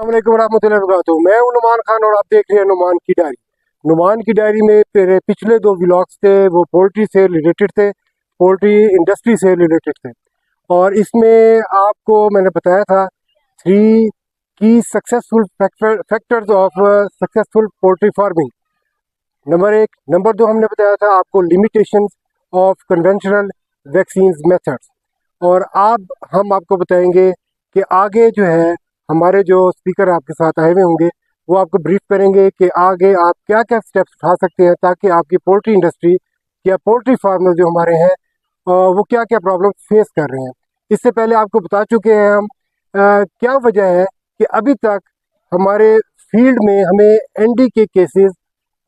अस्सलाम रहमतुल्लाहि वबरकातुहू। मैं हूं नुमान खान और आप देख रहे हैं नुमान की डायरी। नुमान की डायरी में मेरे पिछले 2 व्लॉग्स थे, वो पोल्ट्री से रिलेटेड थे, पोल्ट्री इंडस्ट्री से रिलेटेड थे। और इसमें आपको मैंने बताया था 3 की successful factors of successful poultry farming. Number 1, number 2 हमने बताया था आपको limitations of conventional vaccines methods. और अब हम आपको बताएंगे कि आगे जो है हमारे जो स्पीकर आपके साथ आए हुए होंगे वो आपको ब्रीफ करेंगे कि आगे आप क्या क्या स्टेप्स उठा सकते हैं ताकि आपकी पोल्ट्री इंडस्ट्री या पोल्ट्री फार्मर जो हमारे हैं वो क्या क्या प्रॉब्लम फेस कर रहे हैं। इससे पहले आपको बता चुके हैं हम क्या वजह है कि अभी तक हमारे फील्ड में हमें एनडी के केसेस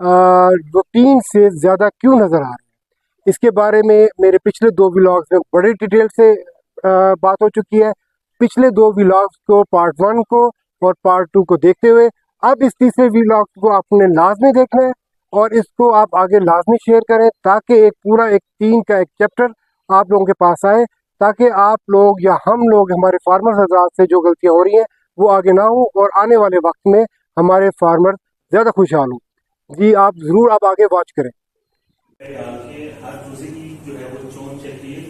रूटीन से ज़्यादा क्यों नज़र आ रहे हैं। इसके बारे में मेरे पिछले 2 व्लॉग्स में बड़ी डिटेल से बात हो चुकी है। पिछले 2 व्लॉग्स को पार्ट 1 को और पार्ट 2 को देखते हुए अब इस तीसरे व्लॉग को आपने लाजमी देखना है और इसको आप आगे लाजमी शेयर करें ताकि एक पूरा 3 का एक चैप्टर आप लोगों के पास आए, ताकि आप लोग या हम लोग हमारे फार्मर्स हजरात से जो गलतियां हो रही हैं वो आगे ना हो और आने वाले वक्त में हमारे फार्मर ज़्यादा खुशहाल हों। जी आप ज़रूर आप आगे वॉच करें। हर चूजे की जो है वो चोंच चलती है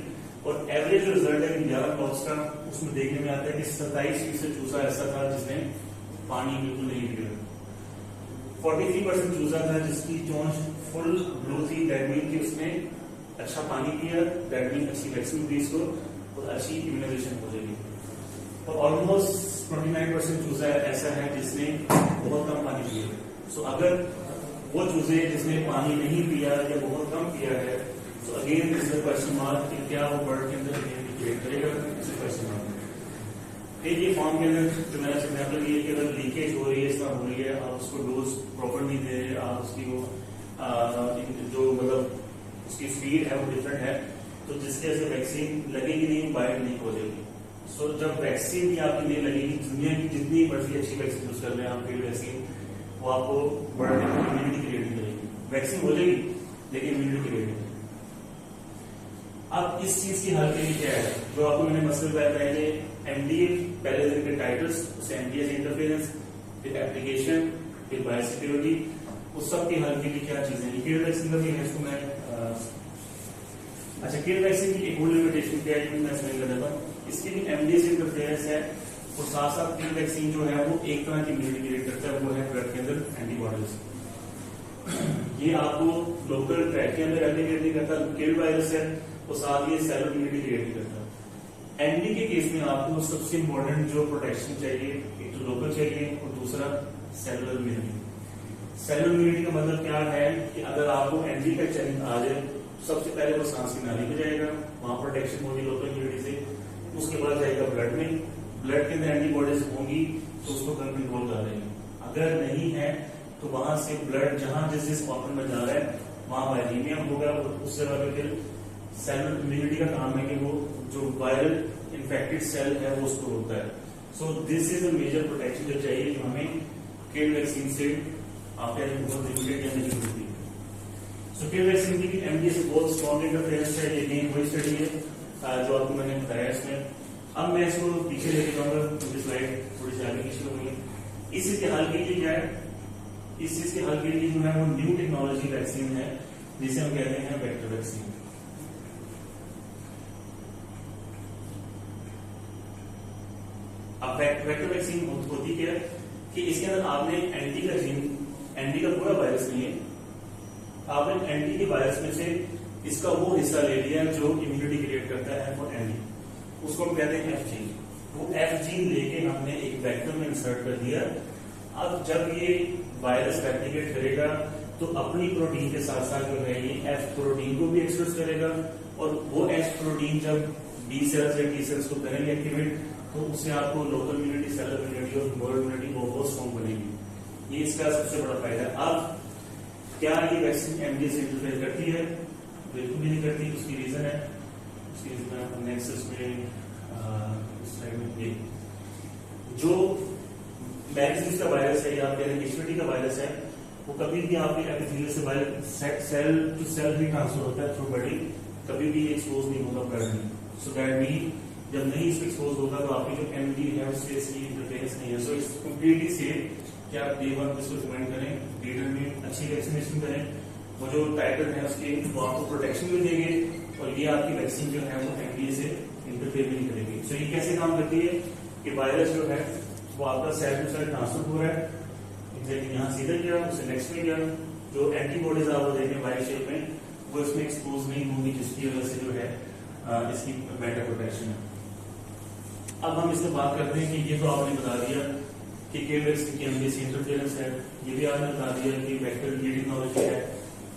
और एवरेज जो रिजल्ट है 11 टॉप्स का उसमें देखने में आता है कि 27% चूजा ऐसा था जिसमें पानी बिल्कुल नहीं पिया। 43% चूजा था जिसकी चोंच फुल ब्लू थी, दैट मीन कि उसने अच्छा पानी पिया, दैट मीन अच्छी वैक्सीन हुई इसको और अच्छी इम्यूनाइजेशन हो जाएगी। और ऑलमोस्ट 29% चूजा ऐसा है जिसने बहुत कम पानी पिया। सो अगर वो चूजे जिसने पानी नहीं पिया या बहुत कम पिया है तो again is the question mark कि क्या वो बर्ड के अंदर क्रिएट करेगा, इज क्वेश्चन मार्क। एक ये फॉर्म के अंदर जो मेरा एग्जाम्पल ये कि अगर लीकेज हो रही है, इस तरह हो रही है, आप उसको डोज प्रॉपर नहीं दे रहे, आप उसकी वो जो मतलब उसकी स्पीड है वो डिफरेंट है, तो जिसके वजह से वैक्सीन लगेगी नहीं, बाइट नहीं हो जाएगी। सो जब वैक्सीन भी आपकी नहीं लगेगी, दुनिया की जितनी मर्जी अच्छी वैक्सीन यूज कर रहे हैं आप, फील्ड वैक्सीन, वो आपको बर्ड इम्यूनिटी क्रिएट नहीं करेगी। वैक्सीन हो जाएगी लेकिन इम्यूनिटी क्रिएट नहीं करेगी। अब इस चीज की हल के लिए क्या है, जो आपको मैंने मसले बताया कि एमडीए पहले दिन के टाइटल्स, उससे एमडीए से इंटरफेरेंस, फिर एप्लीकेशन, फिर बायोसिक्योरिटी, उस सब के हल के लिए क्या चीजें हैं। किल वैक्सीन का भी है, इसको मैं अच्छा किल वैक्सीन की एक और लिमिटेशन क्या है मैं एक्सप्लेन कर देता हूँ। इसकी भी एमडीए से इंटरफेरेंस है और साथ साथ किल वैक्सीन जो है वो एक तरह की इम्यूनिटी क्रिएट करता है, वो है ब्लड के अंदर एंटीबॉडीज। ये आपको लोकल ट्रैक के अंदर एप्लीकेट नहीं करता, किल वायरस है और साथ ही सेलुलर इम्यूनिटी क्रिएट नहीं करता। एनडी के केस में आपको सबसे इंपॉर्टेंट जो प्रोटेक्शन चाहिए, एक तो लोकल चाहिए और दूसरा सेलुलर इम्यूनिटी। सेलुलर इम्यूनिटी का मतलब क्या है कि अगर आपको एनडी का चैलेंज आ जाए, सबसे पहले वो सांस की नाली में जाएगा, वहां प्रोटेक्शन होगी लोकल इम्यूनिटी से, उसके बाद जाएगा ब्लड में, ब्लड के अंदर एंटीबॉडीज होंगी तो उसको कंट्रोल कर देंगे। अगर नहीं है तो वहां से ब्लड जहां जिस ऑर्गन में जा रहा है वहां वायरीमिया होगा, उस जगह पे फिर सेलुलर इम्यूनिटी का काम है कि वो जो वायरल इन्फेक्टेड सेल है वो उसको रोकता है। So this is a major protection जो चाहिए, जो हमें किल वैक्सीन से आपके बहुत लिमिटेड करने की जरूरत है। सो किल वैक्सीन की एमडीए से बहुत स्ट्रॉन्ग इंटरफेरेंस है, ये वही स्टडी है जो आपको मैंने बताया इसमें। अब मैं इसको पीछे लेके जाऊंगा, मुझे स्लाइड थोड़ी सी आगे पीछे होगी। इस चीज के हल के लिए क्या है, इस चीज के हल के लिए जो है वो न्यू टेक्नोलॉजी वैक्सीन है जिसे हम कहते हैं वेक्टर वैक्सीन। अब वेक्टर वैक्सीन होती क्या है कि इसके अंदर आपने एंटी का जीन, एंटी का पूरा वायरस नहीं है, आपने एंटी के वायरस में से इसका वो हिस्सा ले लिया जो इम्यूनिटी क्रिएट करता है फॉर एंटी, उसको हम कहते हैं एफ जीन। वो एफ जीन लेके हमने एक वेक्टर में इंसर्ट कर दिया। अब जब ये वायरस रेप्लिकेट करेगा तो अपनी प्रोटीन के साथ साथ जो है ये एफ प्रोटीन को भी एक्सप्रेस करेगा और वो एफ प्रोटीन जब बी सेल्स या टी सेल्स को करेंगे एक्टिवेट तो उससे आपको लोकल इम्यूनिटी, सेलुलर इम्यूनिटी और ह्यूमरल इम्यूनिटी बहुत स्ट्रॉन्ग बनेगी। ये इसका सबसे बड़ा फायदा है। अब क्या ये वैक्सीन एमडीए से इंटरफेयर करती है? बिल्कुल भी नहीं करती। उसकी रीजन है, उसकी रीजन नेक्स्ट में स्लाइड में जो बैक्टीरिया का वायरस है या आप कह रहे हैं एचपीटी का वायरस है, वो कभी भी आपके एपिथेलियल से सेल टू सेल भी ट्रांसफर होता है थ्रू बॉडी, कभी भी एक्सपोज नहीं होगा ब्लड में। सो दैट मीन جب نہیں اس کو ایکسپوز ہوگا تو آپ کی جو ایم ڈی ہے اس سے اس کی انٹرفیئرنس نہیں ہے. سو اٹس کمپلیٹلی سیف کہ آپ ڈے 1 اس کو ریکمینڈ کریں, ڈے 2 میں اچھی ویکسینیشن کریں. وہ جو ٹائٹل ہے اس کی وہ آپ کو پروٹیکشن بھی دیں گے, اور یہ آپ کی ویکسین جو ہے وہ ایم ڈی اے سے انٹرفیئر بھی نہیں کرے گی. سو یہ کیسے کام کرتی ہے کہ وائرس جو ہے وہ آپ کا سیل ٹو سیل ٹرانسفر ہو رہا ہے, یہاں سیدھا گیا, اسے نیکسٹ میں گیا, جو اینٹی باڈیز آپ وہ دیکھیں وائٹ شیپ میں وہ اس میں ایکسپوز نہیں ہوں گی, جس کی وجہ سے جو ہے اس کی بیٹر پروٹیکشن ہے. اب ہم اس میں بات کرتے ہیں کہ یہ تو آپ نے بتا دیا کہ ویکسین کی ایم ڈی سی انٹرفیئرنس ہے, یہ بھی آپ نے بتا دیا کہ ویکٹر یہ ٹیکنالوجی ہے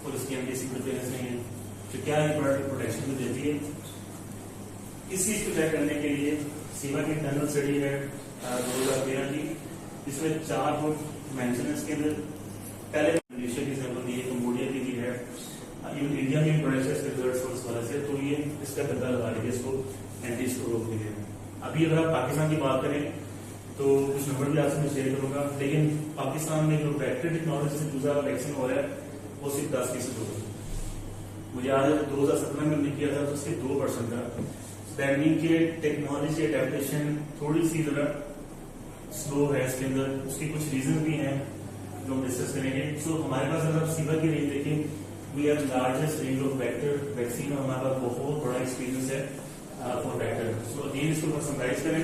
اور اس کی ایم ڈی سی انٹرفیئرنس نہیں ہے, تو کیا پروٹیکشن بھی دیتی ہے. اس چیز کو چیک کرنے کے لیے سیما کی انٹرنل اسٹڈی ہے 2013 کی, جس میں 4 گروپ مینشن ہے. اس کے اندر پہلے انڈونیشیا کی سیمپل دی ہے, کمبوڈیا کی دی ہے, ایون انڈیا میں بڑے سے ریزلٹس اس وجہ سے, تو یہ اس کا بدلا لگا رہی ہے, اس کو اینٹی اس کو روک دی ہے. ابھی اگر آپ پاکستان کی بات کریں تو کچھ نمبر بھی آپ سے میں شیئر کروں گا, لیکن پاکستان میں جو ویکٹر ٹیکنالوجی سے دوسرا ویکسین ہو رہا ہے وہ صرف 10% ہو رہا ہے. مجھے یاد ہے 2017 میں ہم نے کیا تھا تو اس کے 2% تھا. دیٹ مین کہ ٹیکنالوجی کی اڈیپٹیشن تھوڑی سی ذرا سلو ہے اس کے اندر. اس کے کچھ ریزن بھی ہیں جو ہم ڈسکس کریں گے. سو ہمارے پاس اگر آپ سیوا کی رینج دیکھیں, we have largest range of vector vaccine, اور ہمارے پاس بہت بڑا ایکسپیرینس ہے فار ویکٹر. سو اگین اس کو سمرائز کریں,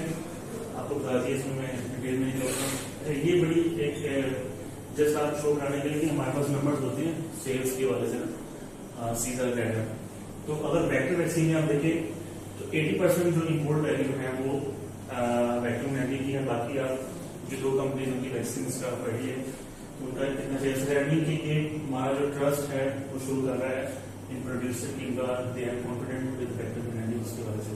آپ کو بتا دیا اس میں ڈیٹیل میں نہیں جاؤں. یہ بڑی ایک جسٹ آپ شو کرانے کے لیے کہ ہمارے پاس نمبرز ہوتے ہیں سیلس کے والے سے نا, سیزر ڈیٹا. تو اگر ویکٹر ویکسین میں آپ دیکھیں تو 80% جو امپورٹ ویلیو ہے وہ ویکٹر میں کی ہے. باقی آپ جو 2 کمپنیز ان کی ویکسین کا پڑھی ہے تو ان کا کتنا چیز ہے کہ ہمارا جو ٹرسٹ ہے وہ شروع کر رہا ہے ان پروڈیوسر ٹیم کا, they are confident with vector community, اس کی وجہ سے.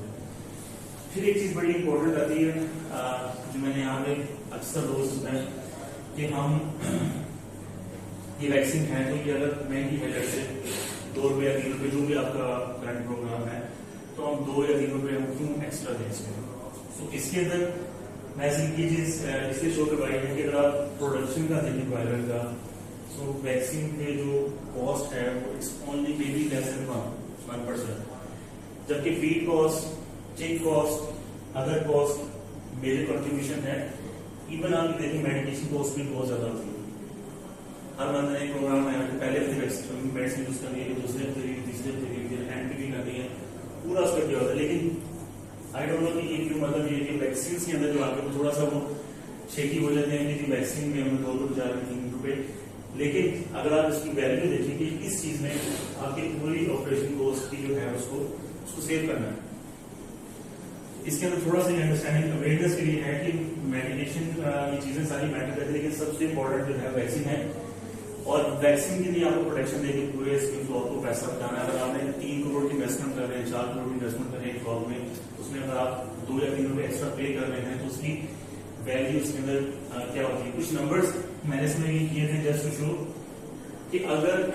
پھر ایک چیز بڑی امپورٹنٹ آتی ہے جو میں نے یہاں پہ اکثر روز سنا ہے کہ ہم یہ ویکسین ہے تو یہ اگر مہنگی ہے, جیسے 2 روپے یا 3 روپے جو بھی آپ کا کرنٹ پروگرام ہے, تو ہم 2 یا 3 روپے ہم کیوں ایکسٹرا دیں اس میں. تو اس کے اندر میں یہ چیز اس لیے شو کروائی ہے کہ اگر آپ پروڈکشن کا دیکھیں وائرل کا, سو ویکسین کے جو کاسٹ ہے وہ it's only may be less than 1%, جبکہ feed cost, chick cost, other cost major contribution ہے. ایون آپ دیکھیں میڈیکیشن کاسٹ بھی بہت زیادہ ہوتی ہے. ہر بندے نے پروگرام ہے پہلے ہفتے میڈیسن یوز کرنی ہے, دوسرے ہفتے بھی, تیسرے ہفتے بھی, اینڈ بھی کرنی ہے, پورا اس کا کیا ہوتا ہے. لیکن آئی ڈونٹ نو کہ کیوں, مطلب یہ کہ ویکسین کے اندر جو آپ کو تھوڑا سا وہ شیکی ہو جاتے ہیں کہ ویکسین میں ہمیں 2 روپے 4 روپے 3 روپے, لیکن اگر آپ اس کی ویلیو دیکھیں کہ اس چیز میں آپ کی پوری آپریشن کاسٹ کی جو ہے اس کو سیو کرنا ہے. اس کے اندر تھوڑا سا انڈرسٹینڈنگ اویئرنیس کے لیے ہے کہ میڈیکیشن یہ چیزیں ساری میٹر کرتی ہیں, لیکن سب سے امپورٹنٹ جو ہے ویکسین ہے. اور ویکسین کے لیے آپ کو پروٹیکشن دے کے پورے اسکیم کو آپ کو پیسہ بتانا ہے. اگر آپ نے 3 کروڑ کی انویسٹمنٹ کر رہے ہیں, 4 کروڑ کی انویسٹمنٹ کر رہے ہیں ایک فارم میں, اس میں اگر آپ 2 یا 3 روپے ایکسٹرا پے کر رہے ہیں تو اس کی ویلیو اس کے اندر کیا ہوتی ہے. کچھ نمبرز میں نے اس میں یہ کیے تھے جسٹ ٹو شو کہ اگر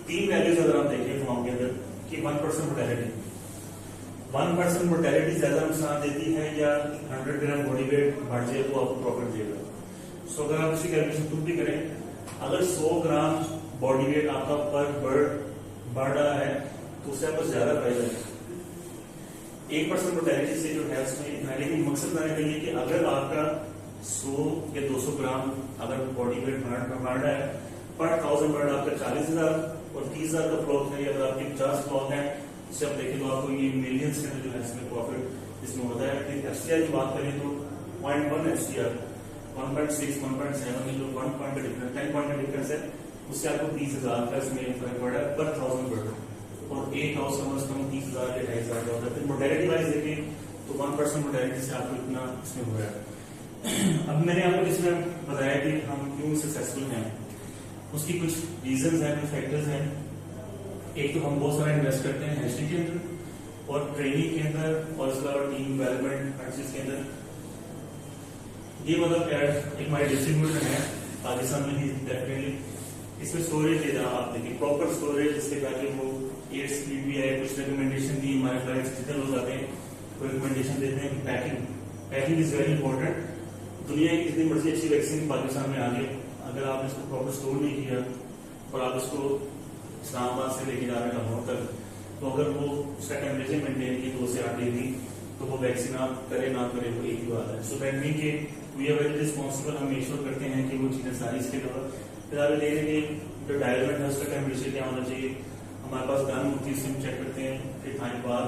3 ویلیوز اگر آپ دیکھیں فارم کے اندر کہ 1% موٹیلٹی, 1% موٹیلٹی زیادہ نقصان دیتی ہے یا 100 گرام باڈی ویٹ بڑھ جائے تو آپ کو پروفٹ دے گا. سو اگر آپ اسی کیلکولیشن خود بھی کریں, اگر 100 گرام باڈی ویٹ آپ کا پر برڈ بڑھ رہا ہے تو اس سے آپ کو زیادہ فائدہ ہے. 1% موٹیلٹی سے جو ہے اس میں اتنا, لیکن مقصد بتانے کے لیے کہ اگر آپ کا 100 یا 200 گرام اگر باڈی ویٹ بڑھ رہا ہے, پر 1000 برڈ آپ کا 40,000 اور 30,000 کا فلوک ہے, اگر آپ کے 50 فلوک ہیں اس سے آپ دیکھیں تو آپ کو یہ ملینس کے اندر جو ہے اس میں پروفٹ اس میں ہوتا ہے. ایف سی آر کی بات کریں تو 0.1 ایف سی آر 1.6 1.7 میں جو 1 پوائنٹ کا ڈفرنس 10 پوائنٹ کا ڈفرنس ہے, اس سے آپ کو 30,000 کا اس میں فرق پڑ رہا ہے پر 1000 برڈ, اور ایک ہاؤس کم از کم 30,000 یا 2,500 کا ہوتا ہے. پھر موٹیلٹی وائز دیکھیں تو 1% موٹیلٹی سے آپ کو اتنا اس میں ہو رہا ہے. اب میں نے آپ کو جس میں بتایا کہ ہم کیوں سکسیسفل ہیں, اس کی کچھ ریزنز ہیں, کچھ فیکٹرز ہیں. ایک تو ہم بہت سارا انویسٹ کرتے ہیں ہیسٹری کے اندر اور ٹریننگ کے اندر, اور اس کے علاوہ ٹیم ڈیولپمنٹ ہر چیز کے اندر. یہ مطلب ایک ہمارے ڈسٹریبیوٹر ہے پاکستان میں ہی ڈیفینیٹلی. اس میں اسٹوریج ہے, جہاں آپ دیکھیں پراپر اسٹوریج, اس کے تاکہ وہ 8 اسپیڈ بھی ہے. کچھ ریکمنڈیشن دی ہمارے فلائٹس جتنے لوگ آتے ہیں وہ ریکمنڈیشن دیتے ہیں کہ پیکنگ از ویری امپورٹنٹ. دنیا کی کتنی مرضی اچھی ویکسین پاکستان میں آ گئی, اگر آپ نے اس کو پراپر اسٹور نہیں کیا اور آپ اس کو اسلام آباد سے لے کے جا رہے ہیں لاہور تک, تو اگر وہ اس کا ٹیمپریچر مینٹین کی 2 سے 8 ڈگری تو وہ ویکسین آپ کرے نہ کرے وہ ایک ہی بات ہے. سو دیٹ مین کہ وی آر ویری رسپانسبل, ہم میک شیور کرتے ہیں کہ وہ چیزیں ساری اس کے علاوہ پھر آپ دیکھ رہے کہ جو ڈائلمنٹ ہے اس کا ٹیمپریچر کیا ہونا چاہیے. ہمارے پاس گن ہوتی ہے, اس سے ہم چیک کرتے ہیں کہ ٹائم بعد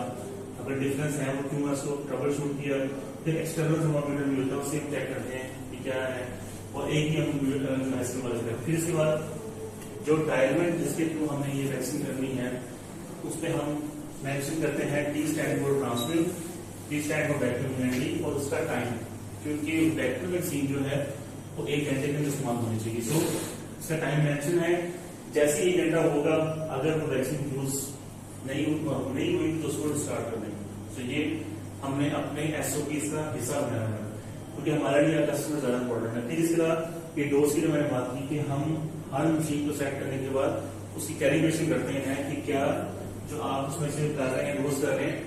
اگر ڈفرینس ہے وہ کیوں ہے, اس کو ٹربل شوٹ کیا. پھر ایکسٹرنل تھرمامیٹر بھی ہوتا ہے, اس سے ہم چیک کرتے ہیں کہ کیا ہے, اور ایک ہی ہم استعمال کرتے ہیں. پھر اس کے بعد جو ڈائلمنٹ جس کے تھرو ہمیں یہ ویکسین کرنی ہے اس پہ ہم مینشن کرتے ہیں T stand for transmit, T stand for vacuum amenity, اور اس کا ٹائم, کیونکہ ویکیوم ویکسین جو ہے وہ 1 گھنٹے کے استعمال ہونی چاہیے. سو اس کا ٹائم مینشن ہے, جیسے 1 گھنٹہ ہوگا اگر وہ ویکسین یوز نہیں ہوئی تو اس کو ڈسکارڈ کر دیں گے. تو یہ ہم نے اپنے ایس او پیز کا حصہ بنایا ہے کیونکہ ہمارے لیے کسٹمر زیادہ امپورٹنٹ ہے. پھر اس کے بعد یہ ڈوز کی جو میں نے بات کی کہ ہم ہر مشین کو سیٹ کرنے کے بعد اس کی کیلیبریشن کرتے ہیں کہ کیا جو آپ اس میں سے کر رہے ہیں ڈوز کر رہے ہیں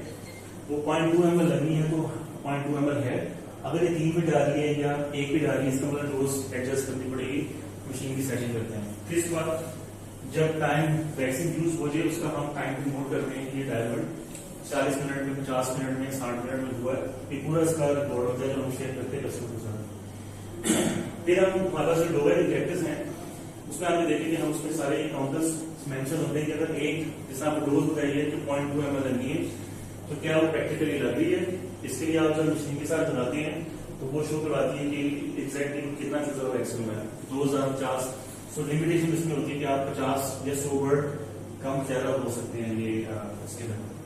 وہ 0.2 ml لگنی ہے تو 0.2 ml ہے. اگر یہ 3 پہ ڈال رہی ہے یا 1 پہ ڈال رہی ہے اس کا مطلب ڈوز ایڈجسٹ کرنی پڑے گی, مشین کی سیٹنگ کرتے ہیں. پھر اس کے بعد جب ٹائم ویکسین یوز ہو جائے اس کا ہم ٹائم بھی نوٹ کرتے ہیں. یہ ڈائلمنٹ 40 منٹ میں, 50 منٹ میں, 60 منٹ میں ہوا ہے, یہ پورا اس کا ریکارڈ ہوتا ہے جو ہم شیئر کرتے ہیں کسٹمر کے ساتھ. پھر ہم ہمارے پاس جو ڈوگر انجیکٹرز ہیں اس میں آپ نے دیکھیں کہ ہم اس میں سارے کاؤنٹرز مینشن ہوتے ہیں کہ اگر ایک جیسا آپ کو ڈوز بتائیے کہ 0.2 ml لگنی ہے تو کیا وہ پریکٹیکلی لگ رہی ہے. اس کے لیے آپ جب مشین کے ساتھ چلاتے ہیں تو وہ شو کرواتی ہے کہ ایگزیکٹلی کتنا فیصد ویکسین ہوا ہے, 2050. سو لمیٹیشن اس میں ہوتی ہے کہ آپ 50 یا 100 ورڈ کم زیادہ ہو سکتے ہیں یہ اس کے اندر.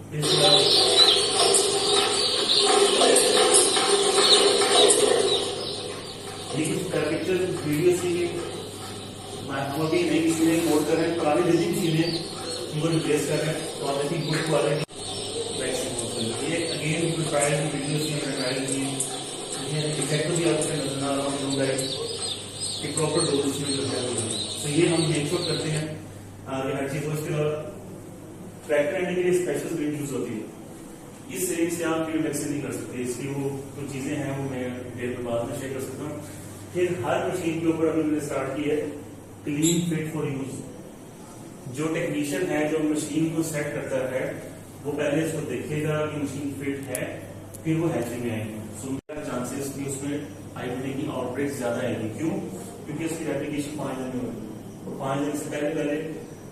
یہ کچھ پکچر ویڈیوز کی ہم ابھی نئی مشینیں کوڈ کر رہے ہیں, پرانی جتنی مشینیں ان کو ریپلیس کر رہے ہیں تو آپ دیکھیں گڈ کوالٹی ویکسین ہوتی ہے. یہ اگین ٹرائل کی ویڈیوز کی میں ٹرائل کی افیکٹ بھی آپ سے نظر آ رہا ہوں کہ پراپر ڈوز میں جو ہے. تو یہ ہم میک شور کرتے ہیں کہ ہر چیز. اس کے علاوہ فریکٹر اینڈ کے لیے اسپیشل سرنج یوز ہوتی ہے. اس سرنج سے آپ فیلڈ ویکسین نہیں کر سکتے, اس کی وہ کچھ چیزیں ہیں وہ میں ڈیٹیل میں بعد میں شیئر کر سکتا ہوں. پھر ہر مشین کے اوپر ابھی میں نے اسٹارٹ کی ہے کلین فٹ فار یوز. جو ٹیکنیشین ہے جو مشین کو سیٹ کرتا ہے وہ پہلے اس کو دیکھے گا کہ مشین فٹ ہے, پھر وہ ہیچری میں آئے گی. سو چانسز کہ اس میں آئی بی ڈی کی آؤٹ بریک زیادہ آئے گی. کیوں؟ کیونکہ اس کی ریپلیکیشن 5 دن میں ہوگی, اور 5 دن سے پہلے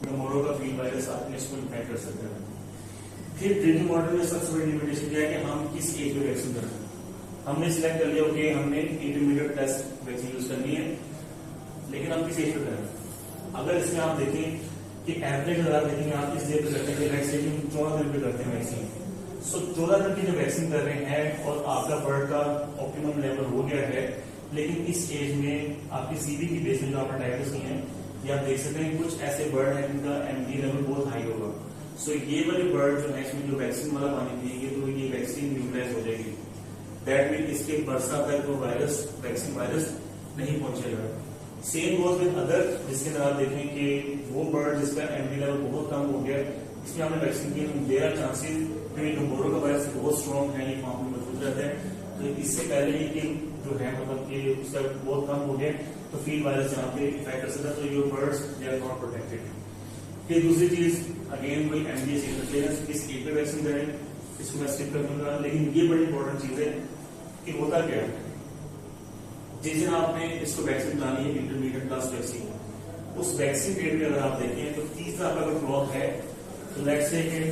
نمورو کا فیلڈ وائرس آپ نے اس کو انفیکٹ کر سکتے ہیں. پھر ٹریننگ ماڈل میں سب سے بڑی لمیٹیشن کیا ہے کہ ہم کس ایج میں ویکسین کرتے ہیں. ہم نے سلیکٹ کر لیا کہ ہم نے انٹرمیڈیٹ ٹیسٹ ویکسین یوز کرنی ہے, لیکن ہم کس ایج پہ کریں. اگر اس میں آپ دیکھیں کہ ایوریج اگر آپ دیکھیں گے آپ کس ایج پہ کرتے ہیں, ویکسین 14 دن پہ کرتے ہیں ویکسین. سو 14 دن کی جو ویکسین کر رہے ہیں اور آپ کا برڈ کا آپٹیمم لیول ہو گیا ہے, لیکن اس ایج میں آپ کی سی بی کی بیس میں جو آپ نے ڈائگنوز کی ہیں یہ آپ دیکھ سکتے ہیں کچھ ایسے برڈ ہیں جن کا ایم ڈی لیول بہت ہائی ہوگا. سو یہ والی برڈ جو ہے اس میں جو ویکسین والا پانی پیے گی تو یہ ویکسین نیوٹرائز ہو جائے گی. دیٹ مین اس کے برسا تک وہ وائرس ویکسین وائرس نہیں پہنچے گا. سیم گوز ود ادر, جس کے اندر آپ دیکھیں کہ وہ برڈ جس کا ایم ڈی لیول بہت کم ہو گیا, اس میں آپ نے ویکسین کی دیر آر چانسز کہ نمورو کا وائرس بہت اسٹرانگ ہے, یہ فارم میں موجود رہتا ہے. تو اس سے پہلے ہی کہ جو ہے مطلب کہ اس کا بہت کم ہو گیا تو فیلڈ وائرس یہاں پہ افیکٹ کر سکتا ہے. تو your birds they are not protected. پھر دوسری چیز اگین وہی ایم ڈی ایس انٹرفیئرنس, کس ایج پہ ویکسین کریں اس کو میں اسکپ کر دوں گا. لیکن یہ بڑی امپورٹنٹ چیز ہے کہ ہوتا کیا ہے جس دن آپ نے اس کو ویکسین لانے ہے انٹرمیڈیٹ کلاس ویکسین, اس ویکسین ڈیٹ میں اگر آپ دیکھیں تو 30 آپ کا اگر بلاک ہے تو لیٹ سے کہ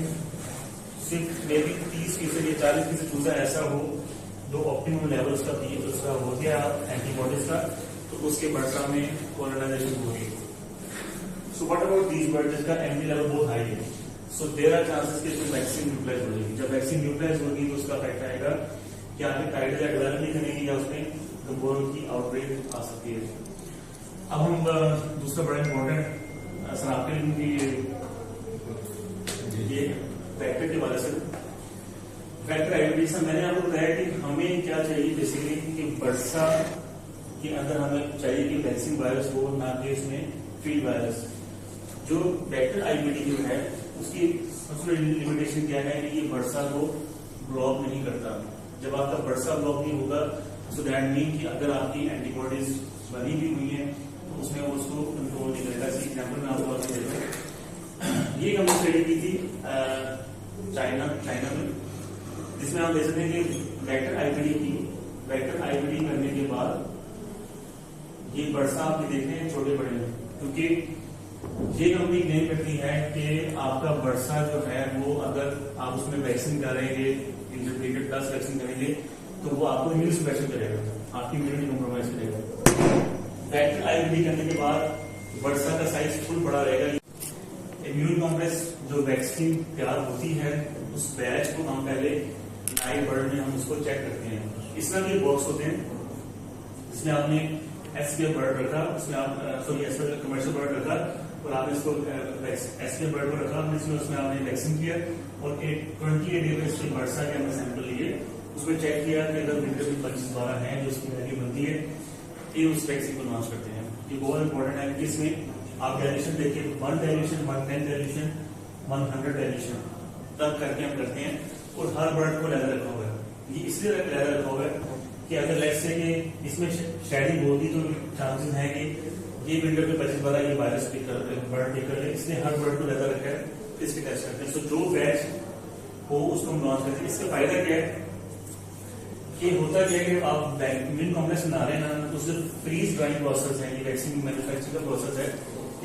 صرف می بی 30% یا 40% چوزا ایسا ہو جو آپٹیمم لیول اس کا ہو گیا اینٹی باڈیز کا, تو اس کے برسا میں کولونائزیشن ہوگی. So what about these bird جس کا ایم ڈی لیول بہت ہائی ہے, سو دیر آر چانسز کہ اس میں ویکسین نیوٹرائز ہو جائے گی. جب ویکسین نیوٹرائز ہوگی تو اس کا افیکٹ آئے گا کہ آپ کے ٹائٹل یا ڈیولپ نہیں کریں گے یا اس میں گمبورو کی آؤٹ بریک آ سکتی ہے. اب ہم دوسرا بڑا امپورٹنٹ سر آپ کے لیے یہ فیکٹر کے حوالے سے فیکٹر آئیڈینٹیفیکیشن میں نے آپ کو بتایا کہ ہمیں کیا چاہیے بیسیکلی کہ برسا کے اندر ہمیں چاہیے کہ ویکسین وائرس ہو, نہ کہ اس میں فیلڈ وائرس. جو ویکٹر آئی بی ڈی جو ہے اس کی سب سے لمیٹیشن کیا ہے کہ یہ برسا کو بلاک نہیں کرتا. جب آپ کا برسا بلاک نہیں ہوگا سو دیٹ مین کہ اگر آپ کی اینٹی باڈیز بنی بھی ہوئی ہیں تو اس میں وہ اس کو کنٹرول نہیں کرے گا. اسی ایگزامپل میں آپ کو دے دوں, یہ ہم نے اسٹڈی کی تھی चाइना में, जिसमें आप देख सकते हैं कि वेक्टर आईपीडी करने के बाद ये बरसा आप देख रहे हैं छोटे बड़े हैं, क्योंकि ये कंपनी क्लेम करती है कि आपका बरसा जो है वो अगर आप उसमें वैक्सीन करेंगे, इंटरमीडिएट प्लस वैक्सीन करेंगे, तो वो आपको इम्यून सप्रेशन करेगा, आपकी इम्यूनिटी कॉम्प्रोमाइज करेगा। वेक्टर आईपीडी करने के बाद बरसा का साइज फुल बड़ा रहेगा। इम्यून कॉम्प्लेक्स जो वैक्सीन तैयार होती है उस बैच को हम पहले लाइव बर्ड में हम उसको चेक करते हैं। इस तरह के बॉक्स होते हैं जिसमें आपने एसपीएफ बर्ड रखा, उसमें आप एसपीएफ कमर्शियल बर्ड रखा और आपने इसको एसपीएफ बर्ड को रखा, उसमें आपने वैक्सीन किया और एक 28 डे में इसके बर्सा के हमने सैंपल लिए, उसमें चेक किया कि अगर विंटर में 25 द्वारा है जो उसकी वैल्यू बनती है, ये उस वैक्सीन को लॉन्च करते हैं। ये बहुत इंपॉर्टेंट है कि इसमें आप डायल्यूशन देखिए, 1 डायल्यूशन, 110 डायल्यूशन, 100 डायल्यूशन तक करके हम करते हैं और हर बर्ड को लेदर रखा हुआ है। ये इसलिए लेदर रखा हुआ है कि अगर लेट्स से कि इसमें शेडिंग होगी तो चांसेस है कि ये विंटर में 25 द्वारा ये वायरस बर्ड पिक कर ले, इसलिए हर बर्ड को लेदर रखा है, इसके टेस्ट करते हैं। सो जो बैच हो उसको हम लॉन्च करते हैं। इसका फायदा क्या है कि होता क्या है कि आप इम्यून कॉम्प्लेक्स बना रहे हैं ना, तो सिर्फ फ्रीज ड्राइंग प्रोसेस है, ये वैक्सीन मैन्युफैक्चर का प्रोसेस है।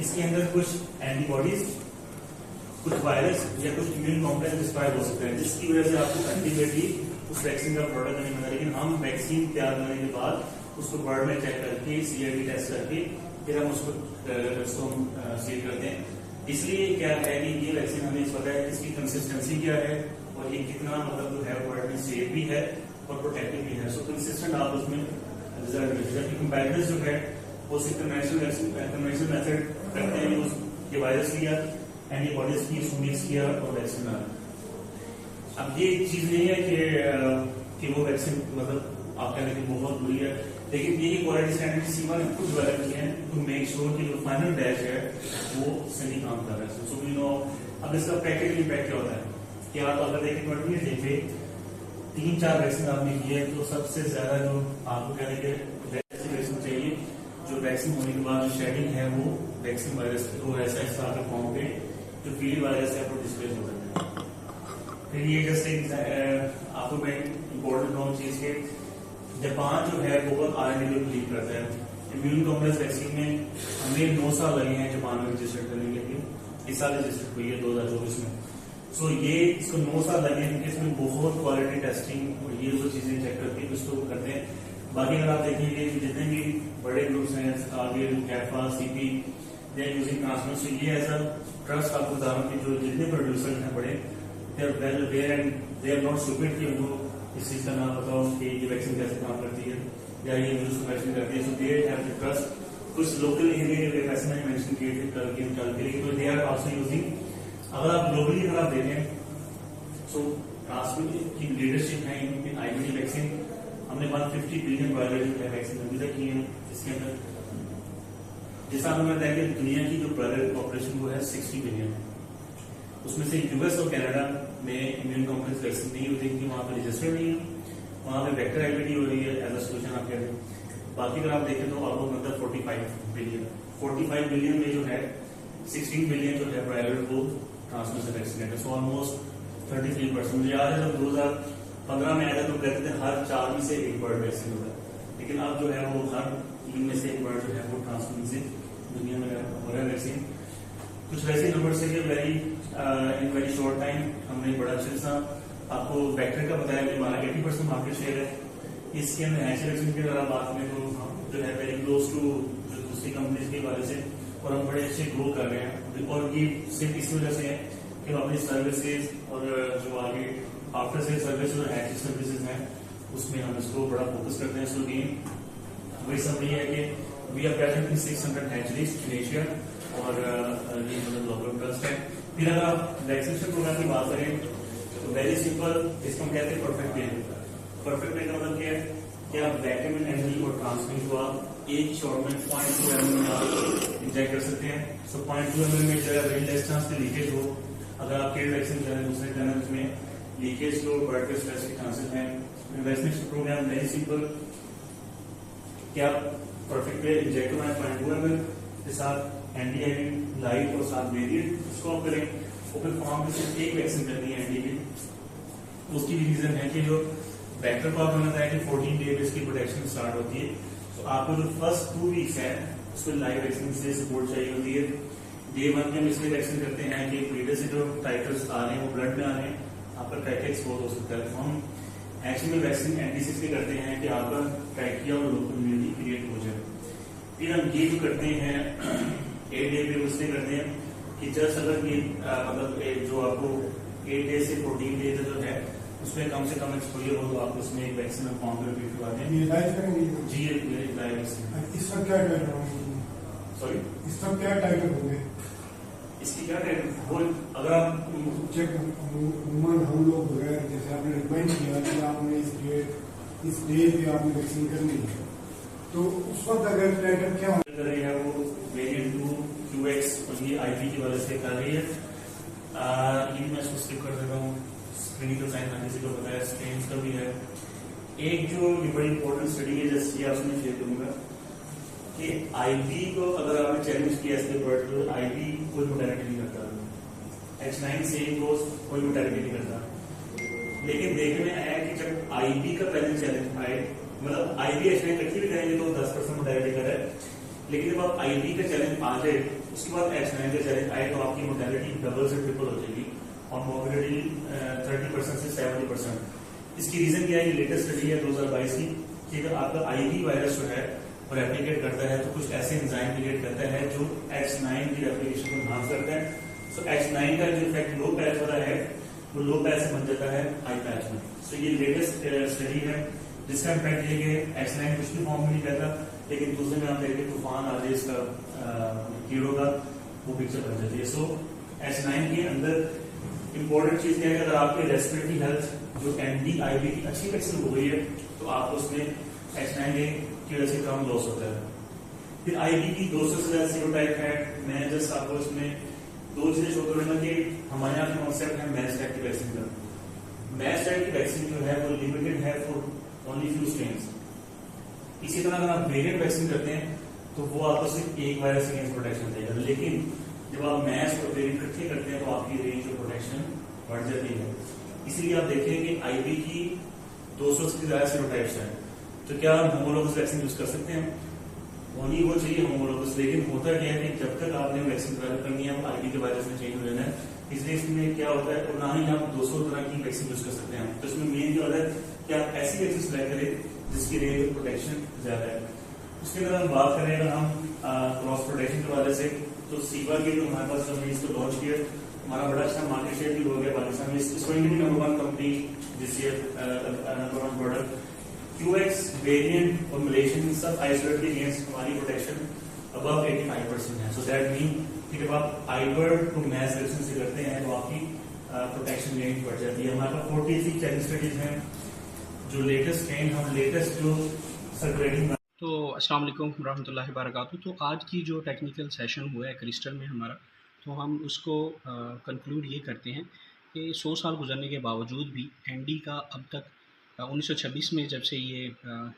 इसके अंदर कुछ एंटीबॉडीज, कुछ वायरस या कुछ इम्यून कॉम्प्लेक्स डिस्ट्रॉय हो सकते हैं, जिसकी वजह से आपको अल्टीमेटली उस वैक्सीन का प्रोडक्ट नहीं मिलता। लेकिन हम वैक्सीन तैयार करने के बाद उसको बर्ड में चेक करके सीआईडी टेस्ट करके फिर हम उसको सील करते हैं। इसलिए क्या है कि ये वैक्सीन हमें पता है इसकी कंसिस्टेंसी क्या है और ये कितना मतलब जो है बर्ड में सेफ भी है और प्रोटेक्टिव भी है। सो कंसिस्टेंट आप उसमें रिजल्ट जबकि कंपैरेटर्स जो है वो सिर्फ कन्वेंशनल मेथड करते हैं, ये वायरस लिया, एंटीबॉडीज की, उसको मिक्स किया और वैक्सीन बना। अब ये चीज नहीं है कि वो वैक्सीन मतलब आप कहने की बहुत बुरी है, लेकिन ये क्वालिटी स्टैंडर्ड सीमा ने खुद डेवलप किए हैं टू मेक श्योर कि जो फाइनल बैच है वो सही काम कर रहा है। सो वी नो अब इसका प्रैक्टिकल इम्पैक्ट क्या होता है कि आप अगर देखें 20 डे पे 3-4 वैक्सीन आपने की है, तो सबसे ज्यादा जो आपको कहने के वैक्सीन चाहिए जो वैक्सीन होने के बाद जो शेडिंग है वो वैक्सीन वायरस को ऐसा इस तरह के फॉर्म पे जो फील्ड वायरस है वो डिस्प्लेस हो सकता है। फिर ये जैसे आपको मैं इम्पोर्टेंट नॉन चीज के जापान जो है बहुत R&D को बिलीव करता है। इम्यून कॉम्प्लेक्स वैक्सीन में हमें 9 साल लगे हैं जापान में रजिस्टर करने के लिए, इस साल रजिस्टर हुई है 2024 में। सो ये इसको 9 साल लगे क्योंकि इसमें बहुत क्वालिटी टेस्टिंग और ये जो चीजें चेक करके उसको करते हैं। बाकी अगर आप देखेंगे कि जितने भी बड़े ग्रुप्स हैं, आगे कैफा, CP, they are using transmit, so ये ऐसा ट्रस्ट आपको बता रहा हूँ कि जो जितने प्रोड्यूसर हैं बड़े, they are well aware and they are not stupid कि उनको इस चीज का नाम बताओ कि ये वैक्सीन कैसे काम करती है या ये यूज वैक्सीन करती है। सो दे हैव टू ट्रस्ट। कुछ लोकल एरिया के वैसे मैंने मेंशन किए थे कल के लिए, तो दे आर आल्सो यूजिंग। अगर आप ग्लोबली अगर आप देखें सो ट्रांसमिट की लीडरशिप है इनकी आईबीडी वैक्सीन। हमने 150 बिलियन वायरल जो है वैक्सीन अभी तक की है। इसके अंदर जैसा हमें बताया कि दुनिया की जो वायरल पॉपुलेशन वो है 60 बिलियन, उसमें से यूएस और कनाडा में इम्यून कॉम्प्लेक्स वैक्सीन नहीं होती क्योंकि वहां पर रजिस्टर नहीं है, वहां पे वेक्टर आईबीडी हो रही है एज अ सोल्यूशन आप कहते हैं। बाकी अगर आप देखें तो ऑलमोस्ट मतलब 45 बिलियन में जो है 16 बिलियन जो है वायरल वो ट्रांसमिशन वैक्सीन है। So almost 33%। मुझे याद है जब 2015 में आया था तो कहते थे हर 4 में से 1 बर्ड वैक्सीन होता है, लेकिन अब जो है वो हर 3 में से 1 बर्ड जो है वो ट्रांसमिशन से दुनिया में हो रहा है वैक्सीन। कुछ वैसे नंबर से इन वेरी शॉर्ट टाइम हमने बड़ा अच्छा सा आपको वेक्टर का बताया कि हमारा 80% मार्केट शेयर है। इसके अंदर हैचर वैक्सीन की अगर बात करें तो हम जो है वेरी क्लोज टू जो दूसरी कंपनीज के वाले से और हम बड़े अच्छे ग्रो कर रहे हैं। और ये सिर्फ इस वजह से है कि हम अपनी सर्विसेज और जो आगे आफ्टर सेल सर्विस और हैचर सर्विसेज हैं उसमें हम इसको बड़ा फोकस करते हैं। सो गेम वही सब ये है कि we are present in 600 hatcheries in Asia और ये मतलब ग्लोबल ट्रस्ट है। फिर अगर आप वैक्सीनेशन प्रोग्राम की बात करें तो वेरी सिंपल, इसको हम कहते हैं परफेक्ट प्लेन। परफेक्ट प्लेन का मतलब क्या है कि आप वैक्यूम एनर्जी और ट्रांसमिट को आप एक शॉट में 0.2 ml में आप इंजेक्ट कर सकते हैं। सो 0.2 ml में जगह वेरी लेस चांस पे लीकेज हो। अगर आप केड वैक्सीन कर रहे हैं दूसरे चैनल उसमें लीकेज हो, बर्ड के स्ट्रेस के चांसेस हैं। वैक्सीनेशन प्रोग्राम वेरी सिंपल कि आप परफेक्ट प्लेन इंजेक्ट करवाएं 0.2 ml के साथ एंटी लाइट और साथ वेरिएंट उसको आप करें ओपन फॉर्म में सिर्फ एक वैक्सीन करनी है एनडी की। उसकी भी रीजन है कि जो वेक्टर को आपने बताया कि 14 डे पे इसकी प्रोटेक्शन स्टार्ट होती है, तो आपको जो फर्स्ट 2 वीक्स है उसमें लाइव वैक्सीन से सपोर्ट चाहिए होती है। डे 1 में हम इसलिए वैक्सीन करते हैं कि प्लेटलेट्स से जो टाइटर्स आ रहे हैं वो ब्लड में आ रहे हैं, आपका ट्रैकिया एक्सपोज हो सकता है। तो हम एक्चुअली वैक्सीन एंटी के करते हैं कि आपका ट्रैकिया और लोकल इम्यूनिटी क्रिएट हो जाए। फिर हम ये जो करते हैं 8 डे पे उससे करते हैं कि जस्ट अगर ये मतलब जो आपको 8 डे से 14 डे जो है उसमें कम से कम एक्सपोजर हो तो आप उसमें एक वैक्सीन फॉर्म पे रिपीट करवाते हैं। ये लाइव करेंगे जी ये लाइव वैक्सीन। इसका क्या टाइटल होंगे? सॉरी, इसका क्या टाइटल होंगे? इसकी क्या टाइटल वो अगर आप चेक उमन हम लोग बगैर जैसे आपने रिकमेंड किया कि आपने इस डे पे आपने वैक्सीन करनी है, तो उस वक्त अगर टाइटल क्या कर रही है वो वेरिएंट 2 QX और ये आईपी की वजह से कर रही है। ये मैं इसको स्किप कर देता हूँ। क्लिनिकल साइंस किसी को बताया, स्ट्रेन्स का भी है। एक जो ये बड़ी इंपॉर्टेंट स्टडी है जैसे ये आपसे शेयर करूंगा कि आईपी को अगर आपने चैलेंज किया इसके ऊपर तो आईपी कोई मोटेलिटी नहीं करता, H9 सेम डोज कोई मोटेलिटी नहीं करता। लेकिन देखने में आया कि जब आईपी का पहले चैलेंज आए, मतलब आईपी H9 इकट्ठी भी करेंगे तो 10% मोटेलिटी कर है, लेकिन जब आप आईपी का चैलेंज आ जाए उसके बाद H9 का चैलेंज आए तो आपकी मोटेलिटी डबल से ट्रिपल हो जाएगी और मोबिलिटी 30% से 70%। इसकी रीजन क्या है? ये लेटेस्ट स्टडी है 2022 की कि अगर आपका आईवी वायरस जो है वो रेप्लिकेट करता है तो कुछ ऐसे एंजाइम क्रिएट करता है जो H9 की रेप्लिकेशन को एनहांस करता है। सो H9 का जो इफेक्ट लो पैच हो रहा है वो लो पैच से बन जाता है हाई पैच में। सो ये लेटेस्ट स्टडी है जिसका इम्पैक्ट ये कि H9 कुछ भी फॉर्म में नहीं रहता, लेकिन दूसरे में आप देखिए तूफान आ जाए इसका कीड़ों का वो पिक्चर बन जाती है। सो H9 के अंदर इंपॉर्टेंट चीज क्या है कि अगर आपकी रेस्पिरेटरी हेल्थ जो एनडी-आईवी की अच्छी वैक्सीन हो गई है तो आपको उसमें H9 की वजह से कम लॉस होता है। फिर आईवी की 200 से ज्यादा सीरोटाइप है। मैं जस्ट आपको इसमें 2 चीजें शो करूंगा कि हमारे यहाँ का कॉन्सेप्ट है मैच टाइप की वैक्सीन का। मैच टाइप की वैक्सीन जो है वो लिमिटेड है फॉर ओनली फ्यू स्ट्रेन्स। इसी तरह अगर आप वेरिएंट वैक्सीन करते हैं तो वो आपको सिर्फ एक वायरस अगेंस्ट प्रोटेक्शन देगा, लेकिन जब आप मैच और वेरिएंट इकट्ठे करते हैं तो आपकी रेंज ऑफ प्रोटेक्शन बढ़ जाती है। इसलिए आप देखें कि आईवी की 200 से ज्यादा सीरोटाइप्स हैं, तो क्या हम होमोलोगस वैक्सीन यूज कर सकते हैं? होनी वो चाहिए होमोलोगस, लेकिन होता क्या है कि जब तक आपने वैक्सीन डेवलप करनी है वो आईवी के वायरस में चेंज हो जाना है। इसलिए इसमें क्या होता है, और ना ही आप 200 तरह की वैक्सीन यूज कर सकते हैं। तो इसमें मेन क्या होता है कि आप ऐसी वैक्सीन सिलेक्ट करें जिसकी रेंज ऑफ प्रोटेक्शन ज्यादा है। उसके अगर हम बात करें अगर हम क्रॉस प्रोटेक्शन के वाले से, तो सीवा के जो हमारे पास हमने इसको लॉन्च किया, हमारा बड़ा अच्छा मार्केट शेयर भी हो गया पाकिस्तान में। इसको number 1 company this year, number 1 product QX variant formulation सब आइसोलेट के अगेंस्ट हमारी प्रोटेक्शन अबव 85% है। सो दैट मीन कि जब आप आइबर टू मैच वैक्सीन से करते हैं तो आपकी प्रोटेक्शन रेंज बढ़ जाती है। हमारे पास 43 चैलेंज स्टडीज हैं। जो लेटेस्ट ट्रेंड हम लेटेस्ट जो सर्कुलेटिंग तो अस्सलाम वालेकुम रहमतुल्लाहि व बरकातहू। तो आज की जो टेक्निकल सेशन हुआ है क्रिस्टल में हमारा, तो हम उसको कंक्लूड ये करते हैं कि 100 साल गुजरने के बावजूद भी एनडी का अब तक 1926 में जब से ये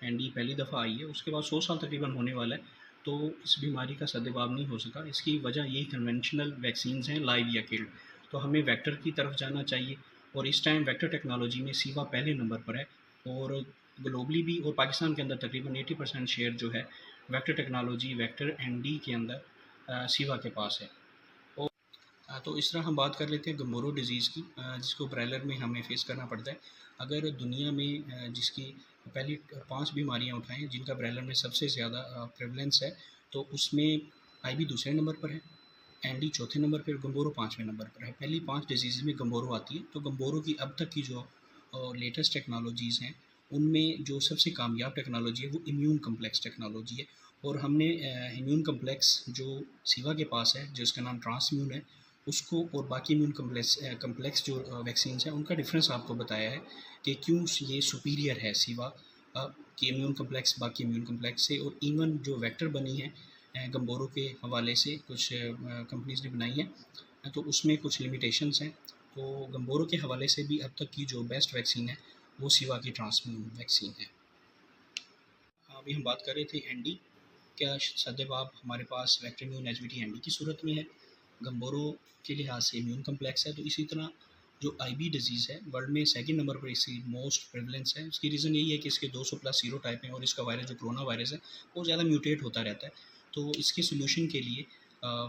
एनडी पहली दफ़ा आई है उसके बाद 100 साल तकरीबन होने वाला है, तो इस बीमारी का सद्भाव नहीं हो सका। इसकी वजह यही कन्वेंशनल वैक्सीन्स हैं, लाइव या किल्ड। तो हमें वेक्टर की तरफ जाना चाहिए और इस टाइम वेक्टर टेक्नोलॉजी में सीवा पहले नंबर पर है और ग्लोबली भी और पाकिस्तान के अंदर तकरीबन 80% शेयर जो है वेक्टर टेक्नोलॉजी वेक्टर एनडी के अंदर सीवा के पास है। और तो इस तरह हम बात कर लेते हैं गम्बोरो डिज़ीज़ की, जिसको ब्रैलर में हमें फेस करना पड़ता है। अगर दुनिया में जिसकी पहली 5 बीमारियां उठाएं जिनका ब्रैलर में सबसे ज़्यादा प्रेवलेंस है, तो उसमें आईबी दूसरे नंबर पर है, एनडी चौथे नंबर पर, गम्बोरो 5वें नंबर पर है। पहली 5 डिजीज़ में गम्बोरो आती है। तो गम्बोरो की अब तक की जो लेटेस्ट टेक्नोलॉजीज़ हैं उनमें जो सबसे कामयाब टेक्नोलॉजी है वो इम्यून कम्प्लेक्स टेक्नोलॉजी है। और हमने इम्यून कम्प्लेक्स जो सीवा के पास है जिसका नाम ट्रांसम्यून है, उसको और बाकी इम्यून कम्प्लेक्स जो वैक्सीन हैं उनका डिफरेंस आपको बताया है कि क्यों ये सुपीरियर है सीवा की इम्यून कम्प्लेक्स बाकी इम्यून कम्प्लेक्स से। और इवन जो वेक्टर बनी है गम्बोरो के हवाले से कुछ कंपनीज ने बनाई है, तो उसमें कुछ लिमिटेशंस हैं। तो गम्बोरो के हवाले से भी अब तक की जो बेस्ट वैक्सीन है वो सीवा की ट्रांसम्यून वैक्सीन है। अभी हम बात कर रहे थे एनडी, क्या सद्भाव हमारे पास वेक्टर इम्यून एचवीटी एनडी की सूरत में है। گمبورو کے لحاظ سے امیون کمپلیکس ہے. تو اسی طرح جو آئی بی ڈیزیز ہے ورلڈ میں سیکنڈ نمبر پر اس کی موسٹ پریولنس ہے. اس کی ریزن یہی ہے کہ اس کے 200+ سیرو ٹائپ ہیں اور اس کا وائرس جو کرونا وائرس ہے وہ زیادہ میوٹیٹ ہوتا رہتا ہے. تو اس کے سلوشن کے لیے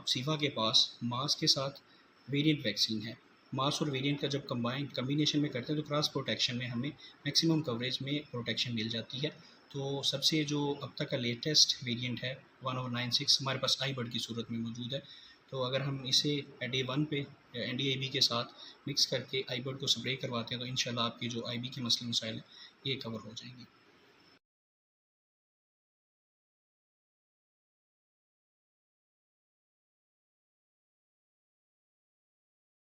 سیفا کے پاس ماس کے ساتھ ویریئنٹ ویکسین ہے. ماس اور ویریئنٹ کا جب کمبینیشن میں کرتے ہیں تو کراس پروٹیکشن میں ہمیں میکسیمم کوریج میں پروٹیکشن مل جاتی ہے. تو سب سے جو اب تک کا لیٹسٹ ویریئنٹ ہے 1096 ہمارے پاس آئی برڈ کی صورت میں موجود ہے. تو اگر ہم اسے ڈے 1 پہ این ڈی اے بی کے ساتھ مکس کر کے آئی برڈ کو سپرے کرواتے ہیں تو انشاءاللہ آپ کی جو آئی بی کے مسئلے مسائل ہیں یہ کور ہو جائیں گے.